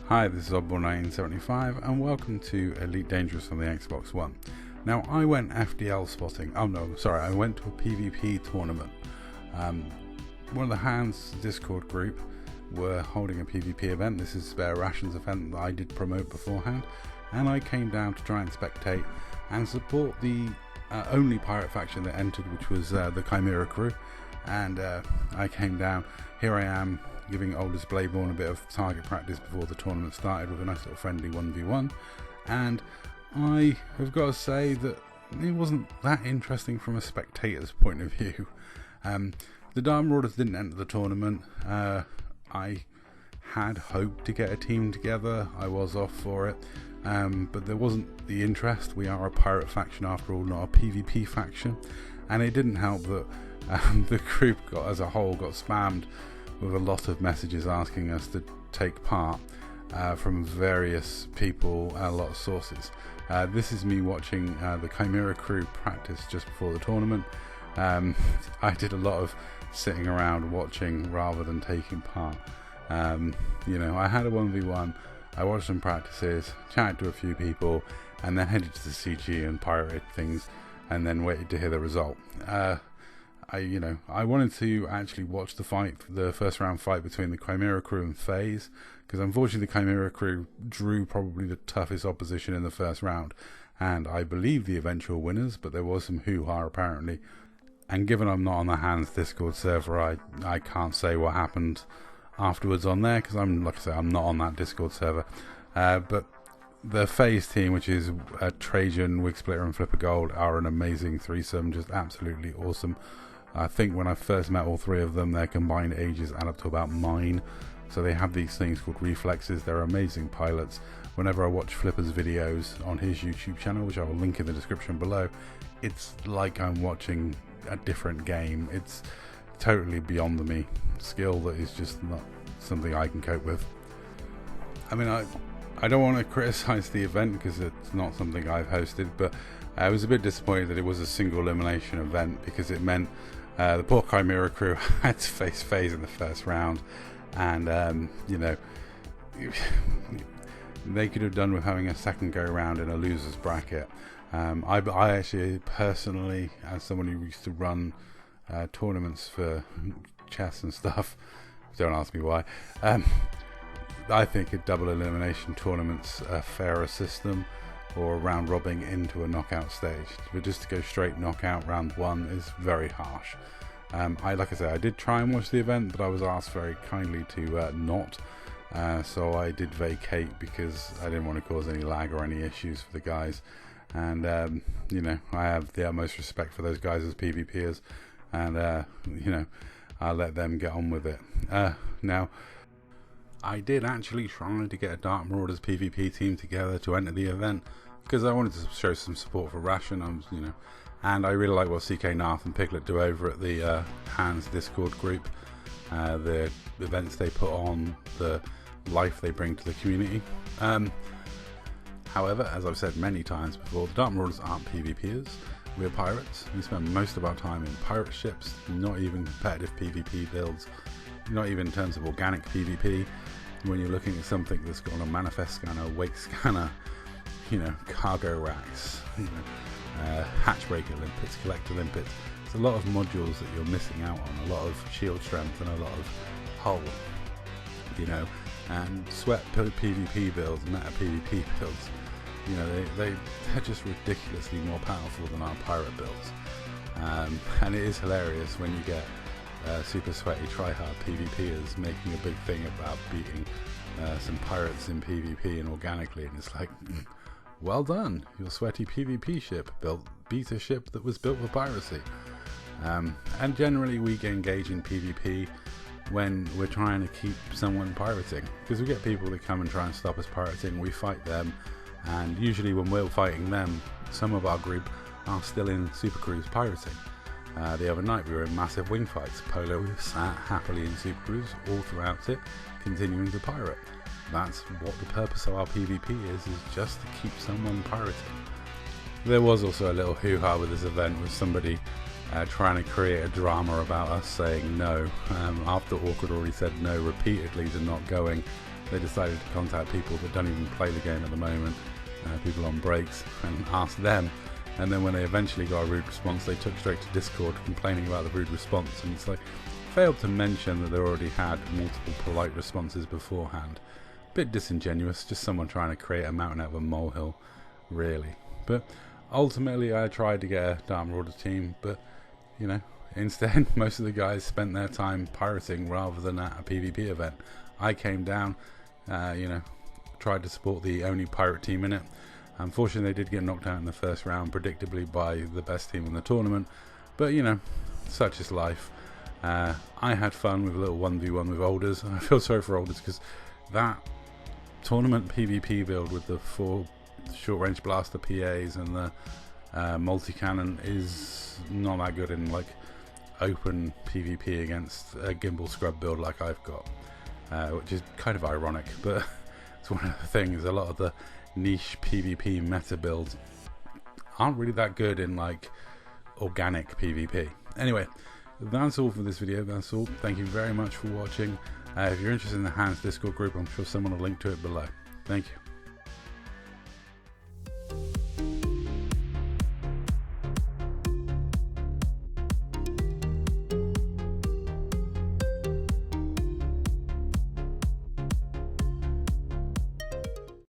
Hi, this is Oddball1975 and welcome to Elite Dangerous on the Xbox One. Now, I went FDL spotting. Oh no, sorry, I went to a PvP tournament. One of the Hands Discord group were holding a PvP event. This is their Rations event that I did promote beforehand, and I came down to try and spectate and support the only pirate faction that entered, which was the Chimera crew. And I came down. Here I am, giving Oldest Bladeborn a bit of target practice before the tournament started with a nice little friendly 1v1, and I have got to say that it wasn't that interesting from a spectator's point of view. The Dark Marauders didn't enter the tournament. I had hoped to get a team together. I was off for it, but there wasn't the interest. We are a pirate faction after all, not a PvP faction, and it didn't help that the group as a whole got spammed with a lot of messages asking us to take part from various people and a lot of sources. This is me watching the Chimera crew practice just before the tournament. I did a lot of sitting around watching rather than taking part. I had a 1v1, I watched some practices, chatted to a few people, and then headed to the CG and pirated things, and then waited to hear the result. I wanted to actually watch the first round fight between the Chimera crew and FaZe, because unfortunately the Chimera crew drew probably the toughest opposition in the first round, and I believe the eventual winners, but there was some hoo-ha apparently. And given I'm not on the Hands Discord server, I can't say what happened afterwards on there, because I'm not on that Discord server. But the FaZe team, which is Trajan, Wigsplitter and Flipper Gold, are an amazing threesome, just absolutely awesome. I think when I first met all three of them, their combined ages add up to about mine. So they have these things called reflexes. They're amazing pilots. Whenever I watch Flipper's videos on his YouTube channel, which I will link in the description below, it's like I'm watching a different game. It's totally beyond me skill that is just not something I can cope with. I mean, I don't want to criticize the event because it's not something I've hosted, but I was a bit disappointed that it was a single elimination event, because it meant the poor Chimera crew had to face FaZe in the first round, and they could have done with having a second go round in a loser's bracket. I actually personally, as someone who used to run tournaments for chess and stuff, don't ask me why, I think a double elimination tournament's a fairer system, or a round robbing into a knockout stage. But just to go straight knockout round one is very harsh. Like I said, I did try and watch the event, but I was asked very kindly to not. So I did vacate because I didn't want to cause any lag or any issues for the guys. And I have the utmost respect for those guys as PvPers, and I'll let them get on with it. Now, I did actually try to get a Dark Marauders PvP team together to enter the event, because I wanted to show some support for Ration, and I really like what CK Nath and Piglet do over at the Hands Discord group. The events they put on, the life they bring to the community. However, as I've said many times before, the Dark Marauders aren't PvPers. We're pirates. We spend most of our time in pirate ships, not even competitive PvP builds, not even in terms of organic PvP. When you're looking at something that's got a manifest scanner, wake scanner, cargo racks, hatch breaker limpets, collector limpets, there's a lot of modules that you're missing out on, a lot of shield strength and a lot of hull, and sweat PvP builds, meta PvP builds, they're just ridiculously more powerful than our pirate builds. And it is hilarious when you get super sweaty tryhard PvPers making a big thing about beating some pirates in PvP and organically, and it's like, well done, your sweaty PvP ship beat a ship that was built for piracy. And generally we engage in PvP when we're trying to keep someone pirating, because we get people that come and try and stop us pirating, we fight them, and usually when we're fighting them, some of our group are still in Super Cruise pirating. The other night we were in massive wing fights. Polo sat happily in Super Cruise all throughout it, continuing to pirate. That's what the purpose of our PvP is just to keep someone pirating. There was also a little hoo-ha with this event, with somebody trying to create a drama about us saying no. After Awkward already said no repeatedly to not going, they decided to contact people that don't even play the game at the moment, people on breaks, and ask them. And then when they eventually got a rude response, they took straight to Discord complaining about the rude response. And it's like, failed to mention that they already had multiple polite responses beforehand. Bit disingenuous, just someone trying to create a mountain out of a molehill, really. But ultimately I tried to get a Dark Marauder team, but you know, instead most of the guys spent their time pirating rather than at a PvP event. I came down, tried to support the only pirate team in it. Unfortunately, they did get knocked out in the first round, predictably by the best team in the tournament. But you know, such is life. I had fun with a little 1v1 with Alders, and I feel sorry for Alders because that tournament PvP build with the 4 short-range blaster PAs and the multi-cannon is not that good in like open PvP against a gimbal scrub build like I've got, which is kind of ironic, but it's one of the things. A lot of the niche PvP meta builds aren't really that good in like organic PvP. Anyway, that's all for this video. That's all. Thank you very much for watching. If you're interested in the Hans Discord group, I'm sure someone will link to it below. Thank you.